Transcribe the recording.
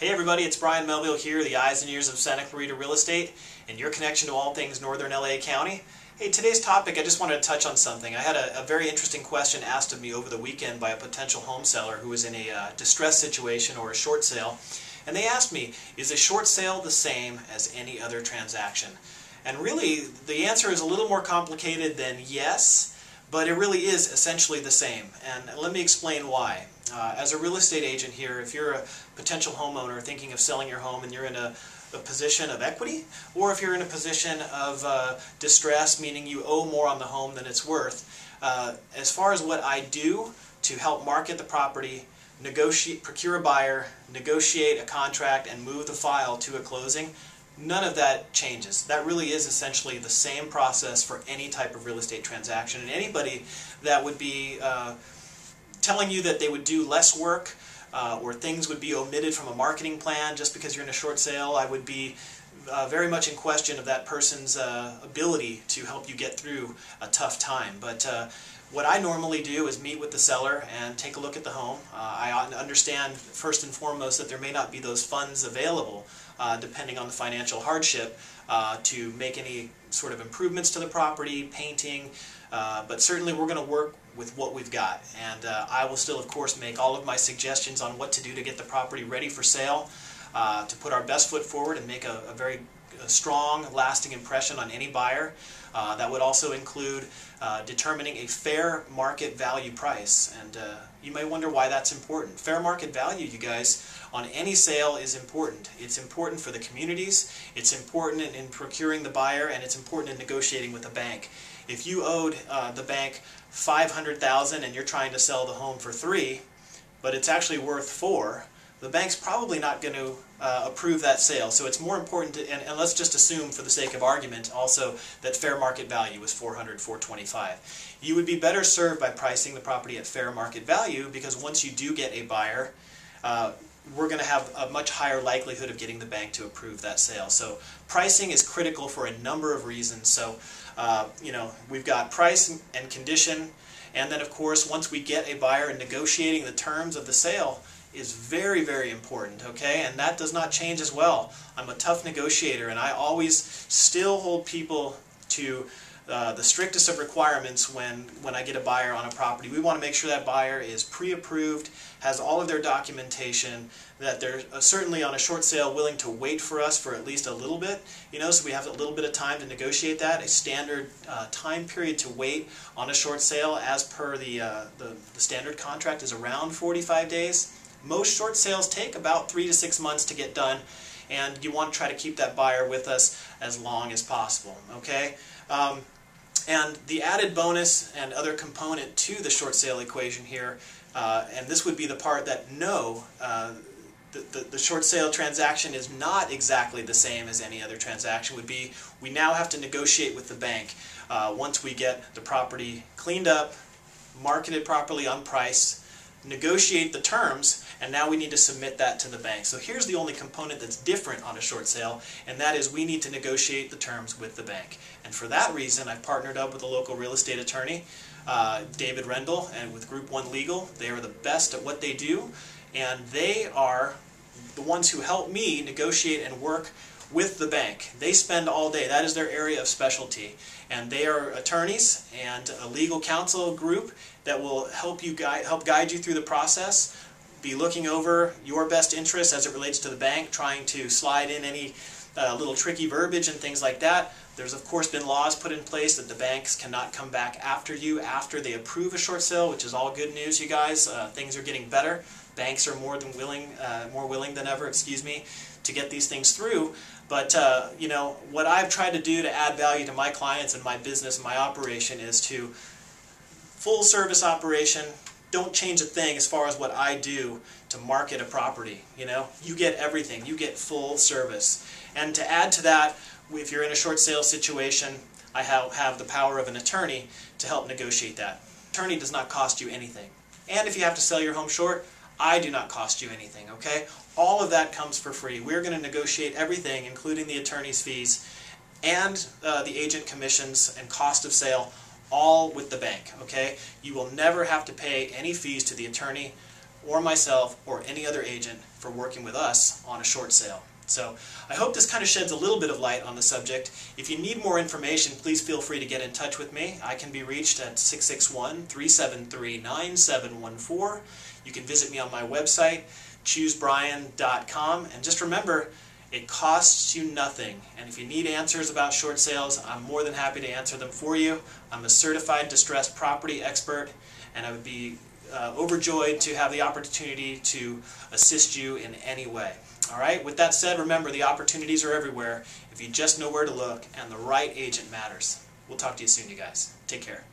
Hey everybody, it's Brian Melville here, the eyes and ears of Santa Clarita Real Estate, and your connection to all things Northern LA County. Hey, today's topic, I just wanted to touch on something. I had a very interesting question asked of me over the weekend by a potential home seller who was in a distress situation or a short sale. And they asked me, is a short sale the same as any other transaction? And really, the answer is a little more complicated than yes, but it really is essentially the same. And let me explain why. As a real estate agent here, if you're a potential homeowner thinking of selling your home and you're in a position of equity, or if you're in a position of distress, meaning you owe more on the home than it's worth, as far as what I do to help market the property, procure a buyer, negotiate a contract, and move the file to a closing, none of that changes. That really is essentially the same process for any type of real estate transaction. And anybody that would be telling you that they would do less work or things would be omitted from a marketing plan just because you're in a short sale, I would be very much in question of that person's ability to help you get through a tough time. But what I normally do is meet with the seller and take a look at the home. I understand first and foremost that there may not be those funds available depending on the financial hardship to make any sort of improvements to the property, painting, but certainly we're going to work with what we've got. And I will still, of course, make all of my suggestions on what to do to get the property ready for sale, to put our best foot forward and make a very strong, lasting impression on any buyer. That would also include determining a fair market value price. And you may wonder why that's important. Fair market value, you guys, on any sale is important. It's important for the communities, it's important in procuring the buyer, and it's important in negotiating with the bank. If you owed the bank $500,000 and you're trying to sell the home for $3,000, but it's actually worth $4,000, the bank's probably not going to approve that sale. So it's more important to, and let's just assume for the sake of argument also that fair market value is $400,000, $425,000. You would be better served by pricing the property at fair market value, because once you do get a buyer, we're going to have a much higher likelihood of getting the bank to approve that sale. So pricing is critical for a number of reasons. So you know, we've got price and condition, and then of course once we get a buyer and negotiating the terms of the sale is very, very important, okay? And that does not change as well. I'm a tough negotiator, and I always still hold people to the strictest of requirements when I get a buyer on a property. We want to make sure that buyer is pre-approved, has all of their documentation, that they're certainly on a short sale willing to wait for us for at least a little bit, you know, so we have a little bit of time to negotiate that. A standard time period to wait on a short sale as per the standard contract is around 45 days. Most short sales take about 3 to 6 months to get done, and you want to try to keep that buyer with us as long as possible, okay? And the added bonus and other component to the short sale equation here, and this would be the part that the short sale transaction is not exactly the same as any other transaction, would be we now have to negotiate with the bank once we get the property cleaned up, marketed properly on price, negotiate the terms, and now we need to submit that to the bank. So here's the only component that's different on a short sale, and that is we need to negotiate the terms with the bank. And for that reason, I've partnered up with a local real estate attorney, David Rendell, and with Group 1 Legal. They are the best at what they do, and they are the ones who help me negotiate and work with the bank. They spend all day. That is their area of specialty. And they are attorneys and a legal counsel group that will help guide you through the process, be looking over your best interests as it relates to the bank, trying to slide in any little tricky verbiage and things like that. There's of course been laws put in place that the banks cannot come back after you after they approve a short sale, which is all good news, you guys. Things are getting better. Banks are more willing than ever, to get these things through. But you know, what I've tried to do to add value to my clients and my business and my operation is to full service operation. Don't change a thing as far as what I do to market a property. You know, you get everything. You get full service. And to add to that, if you're in a short sale situation, I have the power of an attorney to help negotiate that. Attorney does not cost you anything. And if you have to sell your home short, I do not cost you anything, okay? All of that comes for free. We're going to negotiate everything, including the attorney's fees and the agent commissions and cost of sale, all with the bank, okay? You will never have to pay any fees to the attorney or myself or any other agent for working with us on a short sale. So I hope this kind of sheds a little bit of light on the subject. If you need more information, please feel free to get in touch with me. I can be reached at 661-373-9714. You can visit me on my website, choosebrian.com, and just remember, it costs you nothing. And if you need answers about short sales, I'm more than happy to answer them for you. I'm a certified distressed property expert, and I would be overjoyed to have the opportunity to assist you in any way. All right, with that said, remember, the opportunities are everywhere if you just know where to look, and the right agent matters. We'll talk to you soon, you guys. Take care.